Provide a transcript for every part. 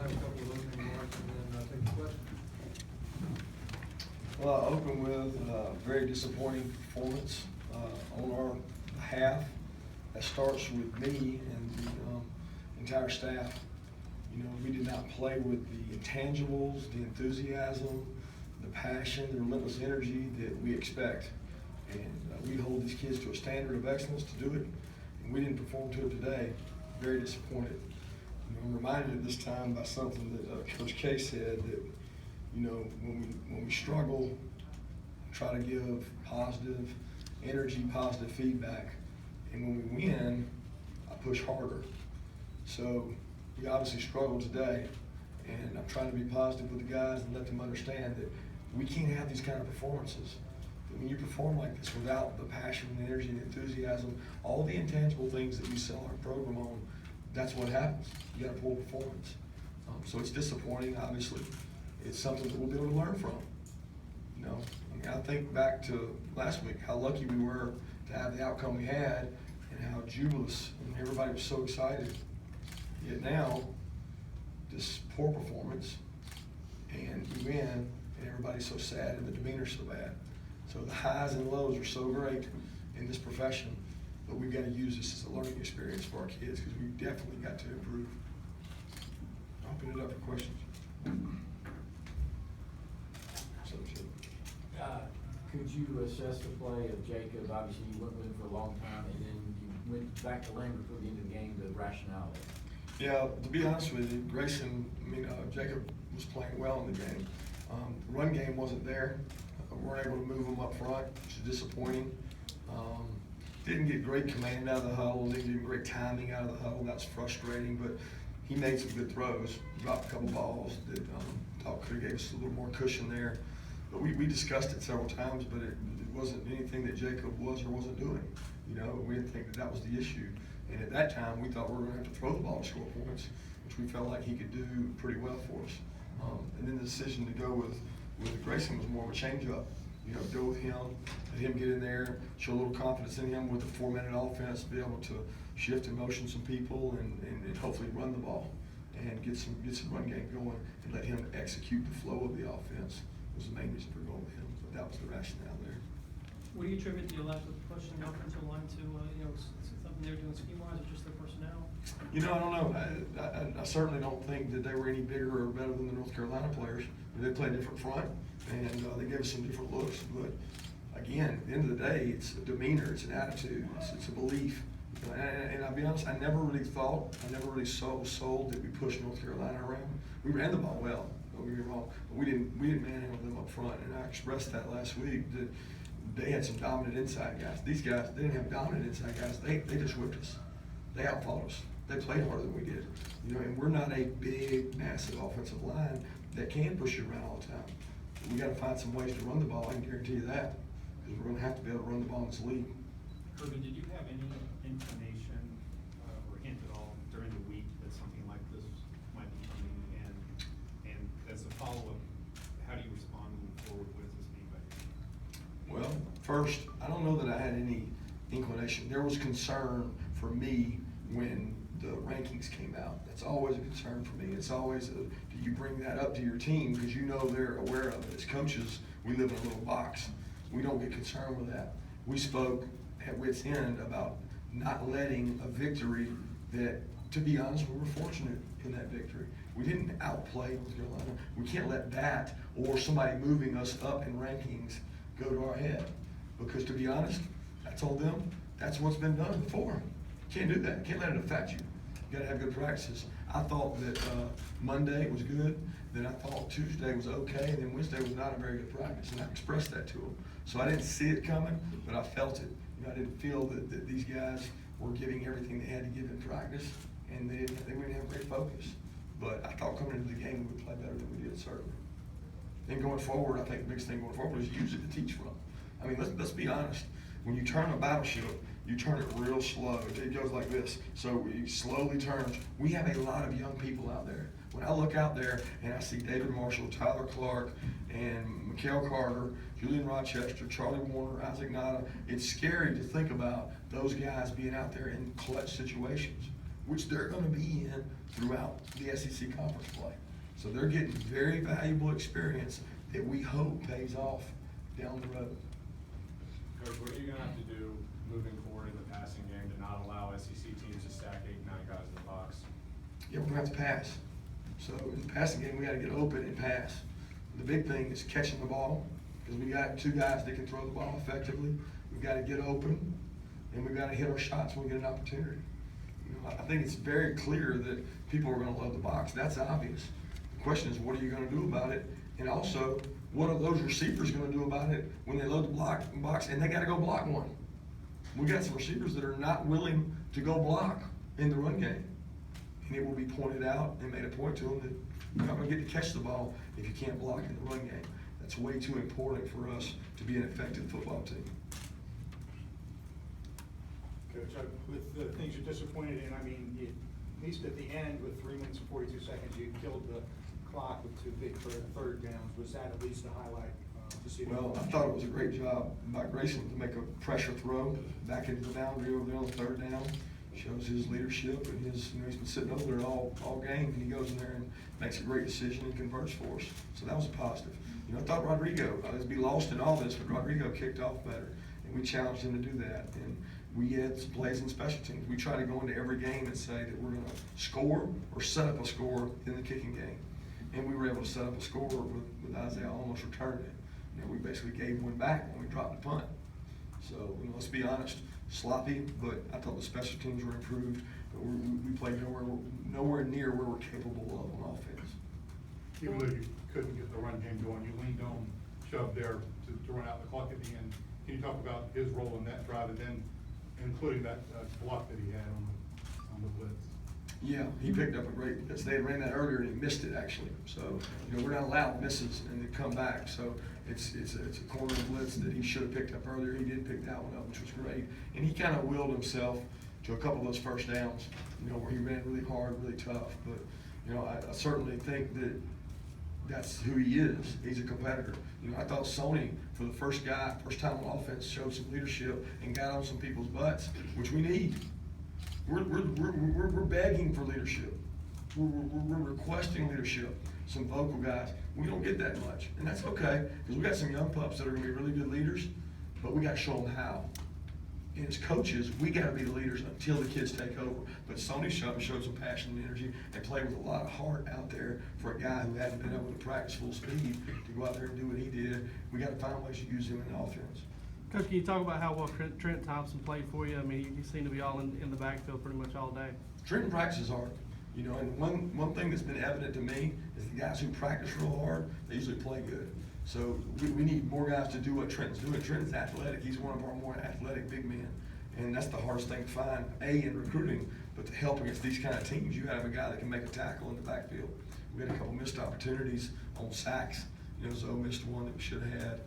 have a couple of opening remarks and then take the question. Well, I'll open with a very disappointing performance on our behalf. That starts with me and the entire staff. You know, we did not play with the intangibles, the enthusiasm, the passion, the relentless energy that we expect. And we hold these kids to a standard of excellence to do it, and we didn't perform to it today. Very disappointed. You know, I'm reminded at this time by something that Coach K said, that you know, when we struggle, try to give positive energy, positive feedback, and when we win, I push harder. So we obviously struggled today, and I'm trying to be positive with the guys and let them understand that we can't have these kind of performances. That when you perform like this without the passion and energy and enthusiasm, all the intangible things that we sell our program on, that's what happens. You got a poor performance. So it's disappointing, obviously. It's something that we'll be able to learn from. You know, I mean, I think back to last week, how lucky we were to have the outcome we had, and how jubilous and everybody was so excited. Yet now, this poor performance, and we win, and everybody's so sad, and the demeanor's so bad. So the highs and lows are so great in this profession, but we've got to use this as a learning experience for our kids, because we've definitely got to improve. I'll open it up for questions. Could you assess the play of Jacob? Obviously, you went with him for a long time, and then you went back to Lambert for the end of the game, the rationale there. Yeah, to be honest with you, Grayson, Jacob was playing well in the game. The run game wasn't there. We weren't able to move him up front, which is disappointing. Didn't get great command out of the huddle, didn't get great timing out of the huddle. That's frustrating, but he made some good throws. Dropped a couple balls that thought could have gave us a little more cushion there. But we discussed it several times, but it wasn't anything that Jacob was or wasn't doing. You know, we didn't think that was the issue. And at that time, we thought we were going to have to throw the ball to score points, which we felt like he could do pretty well for us. And then the decision to go with Grayson was more of a change-up. You know, go with him, let him get in there, show a little confidence in him with the 4-minute offense, be able to shift and motion some people and hopefully run the ball and get some run game going, and let him execute the flow of the offense. Was the main reason for going with him, but that was the rationale there. What do you attribute your lack of pushing the offensive line to, something they were doing scheme-wise, or just their personnel? You know, I don't know. I certainly don't think that they were any bigger or better than the North Carolina players. They played a different front, and they gave us some different looks. But again, at the end of the day, it's a demeanor, it's an attitude, it's a belief. And I'll be honest, I never really sold that we pushed North Carolina around. We ran the ball well. Don't get me wrong, but we didn't manhandle them up front, and I expressed that last week that they had some dominant inside guys. These guys, they didn't have dominant inside guys. They just whipped us. They outfought us. They played harder than we did. You know, and we're not a big, massive offensive line that can push you around all the time. We got to find some ways to run the ball. I can guarantee you that, because we're going to have to be able to run the ball in this league. Kirby, did you have any inclination or hint at all during the week that something like this might be coming? And as a follow-up, how do you respond moving forward? What does this mean by your team? Well, first, I don't know that I had any inclination. There was concern for me when the rankings came out. That's always a concern for me. It's always, do you bring that up to your team? Because you know they're aware of it. As coaches, we live in a little box. We don't get concerned with that. We spoke at wit's end about not letting a victory that, to be honest, we were fortunate in that victory. We didn't outplay North Carolina. We can't let that or somebody moving us up in rankings go to our head. Because to be honest, I told them that's what's been done before. You can't do that. You can't let it affect you. You gotta have good practices. I thought that Monday was good, then I thought Tuesday was okay, and then Wednesday was not a very good practice, and I expressed that to them. So I didn't see it coming, but I felt it. You know, I didn't feel that these guys were giving everything they had to give in practice, and they wouldn't have great focus. But I thought coming into the game we would play better than we did, certainly. And going forward, I think the biggest thing going forward is use it to teach from. I mean, let's be honest. When you turn a battleship, you turn it real slow. It goes like this. So it slowly turns. We have a lot of young people out there. When I look out there and I see David Marshall, Tyler Clark, and Mikael Carter, Julian Rochester, Charlie Warner, Isaac Nada, it's scary to think about those guys being out there in clutch situations. which they're gonna be in throughout the SEC conference play. So they're getting very valuable experience that we hope pays off down the road. Coach, what are you gonna have to do moving forward in the passing game to not allow SEC teams to stack 8, 9 guys in the box? Yeah, we're gonna have to pass. So in the passing game, we gotta get open and pass. The big thing is catching the ball, because we got 2 guys that can throw the ball effectively. We've gotta get open, and we've gotta hit our shots when we get an opportunity. You know, I think it's very clear that people are gonna love the box. That's obvious. The question is, what are you gonna do about it? And also, what are those receivers gonna do about it when they load the box and they gotta go block one? We got some receivers that are not willing to go block in the run game. And it will be pointed out and made a point to them that you're not gonna get to catch the ball if you can't block in the run game. That's way too important for us to be an effective football team. Coach, with the things you're disappointed in, I mean, at least at the end with 3 minutes and 42 seconds, you killed the clock with 2 big third downs. Was that at least a highlight to see? Well, I thought it was a great job by Grayson to make a pressure throw back into the boundary over there on 3rd down. Shows his leadership and his, you know, he's been sitting over there all game, and he goes in there and makes a great decision and converts for us. So that was a positive. You know, I thought Rodrigo, would be lost in all this, but Rodrigo kicked off better, and we challenged him to do that. And we had some plays in special teams. We try to go into every game and say that we're gonna score or set up a score in the kicking game. And we were able to set up a score with Isaiah almost returning it. You know, we basically gave one back when we dropped the punt. So, you know, let's be honest, sloppy, but I thought the special teams were improved, but we played nowhere near where we're capable of on offense. Even though you couldn't get the run game going, you leaned on Chubb there to run out the clock at the end. Can you talk about his role in that drive, and then including that block that he had on the blitz? Yeah, he picked up a great blitz. They had ran that earlier and he missed it actually. So, you know, we're not allowed misses and they come back. So it's a corner blitz that he should have picked up earlier. He did pick that one up, which was great. And he kind of willed himself to a couple of those first downs, you know, where he ran really hard, really tough. But, you know, I certainly think that that's who he is. He's a competitor. You know, I thought Sony, for the first time on offense, showed some leadership and got on some people's butts, which we need. We're begging for leadership. We're requesting leadership. Some vocal guys. We don't get that much, and that's okay, because we got some young pups that are gonna be really good leaders, but we gotta show them how. And as coaches, we gotta be the leaders until the kids take over. But Sony showed some passion and energy and played with a lot of heart out there for a guy who hadn't been able to practice full speed to go out there and do what he did. We gotta find ways to use him in the offense. Coach, can you talk about how well Trent Thompson played for you? I mean, you seem to be all in the backfield pretty much all day. Trenton practices hard, you know, and one thing that's been evident to me is the guys who practice real hard, they usually play good. So we need more guys to do what Trenton's doing. Trenton's athletic. He's one of our more athletic big men. And that's the hardest thing to find, in recruiting, but to help against these kind of teams, you gotta have a guy that can make a tackle in the backfield. We had a couple missed opportunities on sacks. You know, Zoe missed one that we should have had,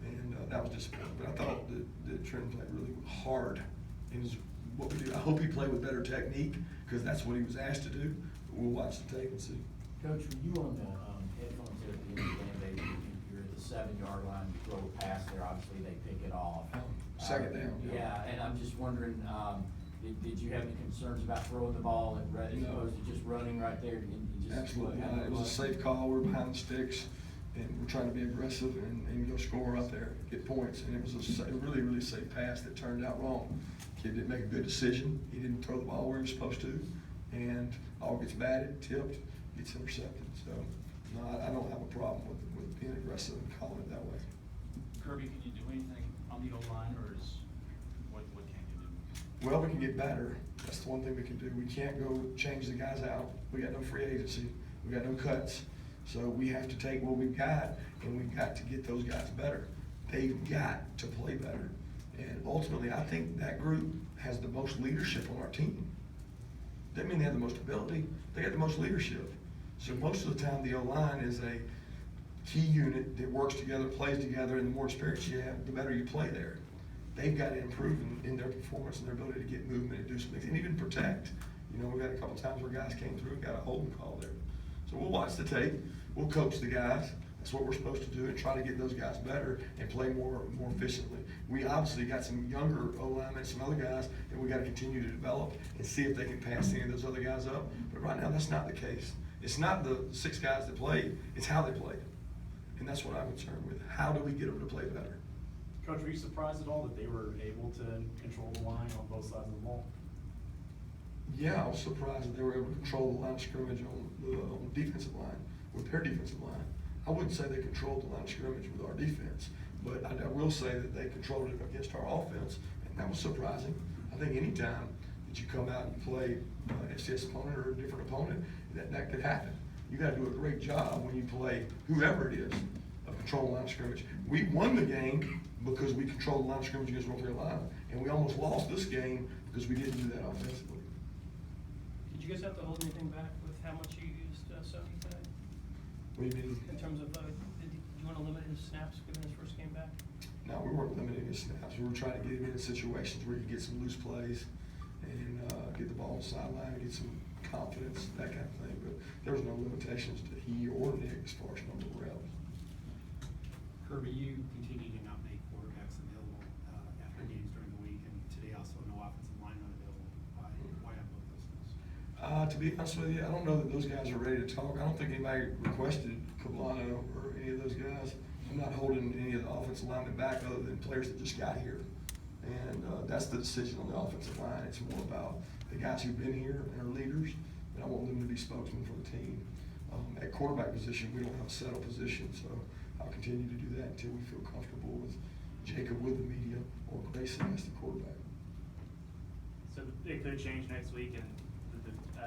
and that was disappointing. But I thought that Trenton played really hard in what we do. I hope he played with better technique, because that's what he was asked to do. But we'll watch the tape and see. Coach, were you on the headphones there at the end of the game? You're at the 7-yard line, you throw a pass there, obviously they pick it off. Second down. Yeah, and I'm just wondering, did you have any concerns about throwing the ball as opposed to just running right there? And you just Absolutely not. It was a safe call. We're behind the sticks, and we're trying to be aggressive and go score out there, get points. And it was a really, really safe pass that turned out wrong. Kid didn't make a good decision. He didn't throw the ball where he was supposed to, and all gets batted, tipped, gets intercepted. So, no, I don't have a problem with being aggressive and calling it that way. Kirby, can you do anything on the O-line, or what can you do? Well, we can get better. That's the one thing we can do. We can't go change the guys out. We got no free agency. We got no cuts. So we have to take what we've got, and we've got to get those guys better. They've got to play better. And ultimately, I think that group has the most leadership on our team. Doesn't mean they have the most ability. They got the most leadership. So most of the time, the O-line is a key unit that works together, plays together, and the more experience you have, the better you play there. They've got to improve in their performance and their ability to get movement and do some things, and even protect. You know, we've had a couple times where guys came through and got a holding call there. So we'll watch the tape. We'll coach the guys. That's what we're supposed to do, and try to get those guys better and play more efficiently. We obviously got some younger O-linemen, some other guys that we gotta continue to develop and see if they can pass any of those other guys up. But right now, that's not the case. It's not the 6 guys that played, it's how they played. And that's what I'm concerned with. How do we get them to play better? Coach, were you surprised at all that they were able to control the line on both sides of the ball? Yeah, I was surprised that they were able to control the line of scrimmage on the defensive line, with their defensive line. I wouldn't say they controlled the line of scrimmage with our defense, but I will say that they controlled it against our offense, and that was surprising. I think anytime that you come out and play an FCS opponent or a different opponent, that could happen. You gotta do a great job when you play whoever it is of controlling the line of scrimmage. We won the game because we controlled the line of scrimmage against North Carolina, and we almost lost this game because we didn't do that offensively. Did you guys have to hold anything back with how much you used Sony today? What do you mean? In terms of, did you want to limit his snaps given his first game back? No, we weren't limiting his snaps. We were trying to get him in situations where he could get some loose plays and get the ball on the sideline, get some confidence, that kind of thing. But there was no limitations to he or Nick as far as number of reps. Kirby, you continue to not make quarterbacks available after games during the week, and today also no offensive lineman available. Why have both those things? To be honest with you, I don't know that those guys are ready to talk. I don't think anybody requested Cablano or any of those guys. I'm not holding any of the offensive linemen back other than players that just got here. And that's the decision on the offensive line. It's more about the guys who've been here and are leaders, and I want them to be spokesmen for the team. At quarterback position, we don't have a settled position, so I'll continue to do that until we feel comfortable with Jacob with the media or Grayson as the quarterback. So it could change next week, and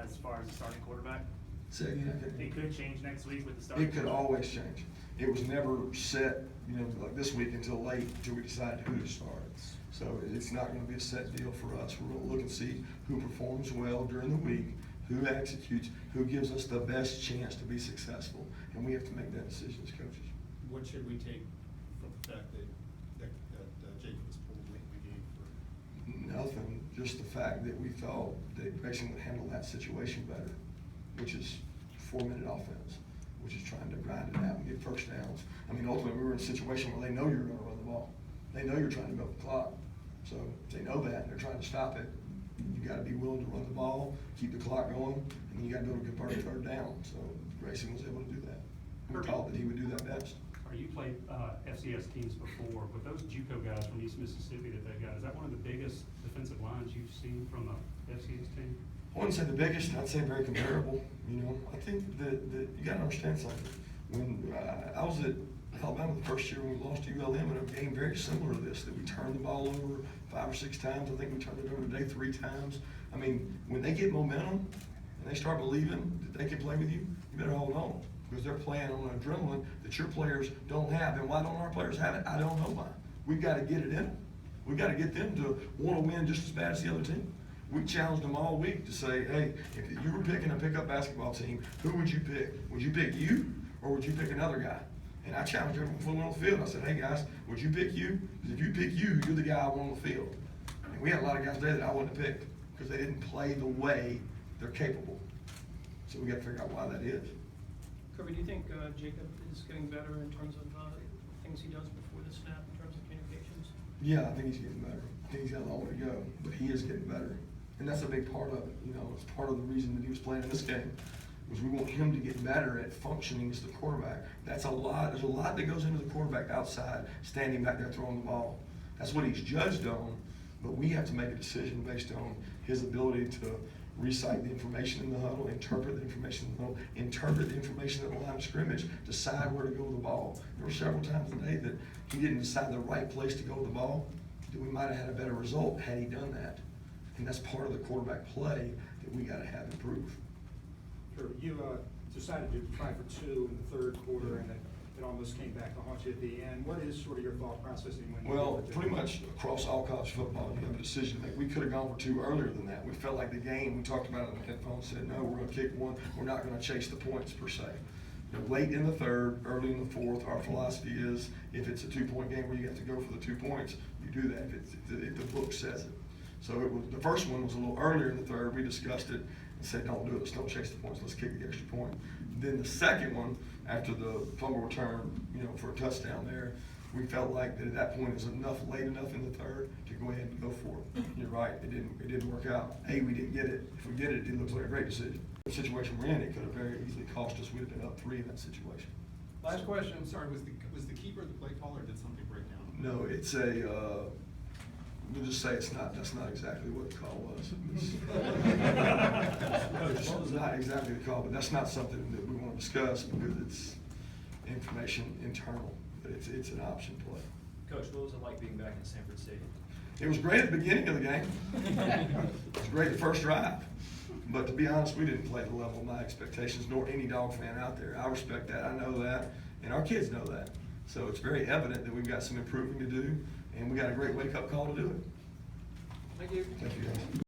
as far as the starting quarterback? Say again, It could change next week with the starting. It could always change. It was never set, like this week until late, until we decided who to start. So it's not gonna be a set deal for us. We're gonna look and see who performs well during the week, who executes, who gives us the best chance to be successful. And we have to make that decision as coaches. What should we take from the fact that Jacob was pulled late in the game for? Nothing, just the fact that we thought that Grayson would handle that situation better, which is 4-minute offense, which is trying to grind it out and get first downs. I mean, ultimately, we were in a situation where they know you're gonna run the ball. They know you're trying to milk the clock. So if they know that and they're trying to stop it, you gotta be willing to run the ball, keep the clock going, and then you gotta be able to convert a third down. So Grayson was able to do that. We thought that he would do that best. You played FCS teams before, but those JUCO guys from East Mississippi that they got, is that one of the biggest defensive lines you've seen from a FCS team? I wouldn't say the biggest, I'd say very comparable. I think that you gotta understand something. When I was at Alabama the first year when we lost to ULM in a game very similar to this, that we turned the ball over 5 or 6 times. I think we turned it over today 3 times. I mean, when they get momentum and they start believing that they can play with you, you better hold on. Because they're playing on an adrenaline that your players don't have. And why don't our players have it? I don't know why. We've got to get it in them. We've got to get them to want to win just as bad as the other team. We challenged them all week to say, hey, if you were picking a pickup basketball team, who would you pick? Would you pick you or would you pick another guy? And I challenged everyone before we went on the field. I said, hey guys, would you pick you? Because if you pick you, you're the guy I want on the field. And we had a lot of guys today that I wouldn't have picked because they didn't play the way they're capable. So we got to figure out why that is. Kirby, do you think Jacob is getting better in terms of things he does before the snap, in terms of communications? Yeah, I think he's getting better. I think he's got a long way to go, but he is getting better. And that's a big part of it. It's part of the reason that he was playing in this game, was we want him to get better at functioning as the quarterback. That's a lot. There's a lot that goes into the quarterback outside, standing back there throwing the ball. That's what he's judged on, but we have to make a decision based on his ability to recite the information in the huddle, interpret the information in the huddle, interpret the information at the line of scrimmage, decide where to go with the ball. There were several times today that he didn't decide the right place to go with the ball, that we might have had a better result had he done that. And that's part of the quarterback play that we got to have improved. Sure. You decided to try for 2 in the third quarter, and it almost came back to haunt you at the end. What is sort of your thought processing when you Well, pretty much across all college football, you have a decision to make. We could have gone for 2 earlier than that. We felt like the game, we talked about it in the headphones, said, no, we're going to kick 1. We're not going to chase the points per se. Late in the third, early in the fourth, our philosophy is if it's a 2-point game where you have to go for the 2 points, you do that if the book says it. So the first one was a little earlier in the third. We discussed it, and said, don't do it, let's don't chase the points, let's kick the extra point. Then the second one, after the fumble return, you know, for a touchdown there, we felt like that at that point it was late enough in the third to go ahead and go for it. You're right, it didn't work out. We didn't get it. If we get it, it looks like a great decision. The situation we're in, it could have very easily cost us. We'd have been up 3 in that situation. Last question. I'm sorry, was the keeper the play caller, or did something break down? No, it's we'll just say that's not exactly what the call was. It's not exactly the call, but that's not something that we want to discuss because it's information internal, but it's an option play. Coach, what was it like being back in Sanford Stadium? It was great at the beginning of the game. It was great the first drive. But to be honest, we didn't play the level of my expectations, nor any Dog fan out there. I respect that, I know that, and our kids know that. So it's very evident that we've got some improving to do, and we got a great wake-up call to do it. Thank you. Thank you, guys.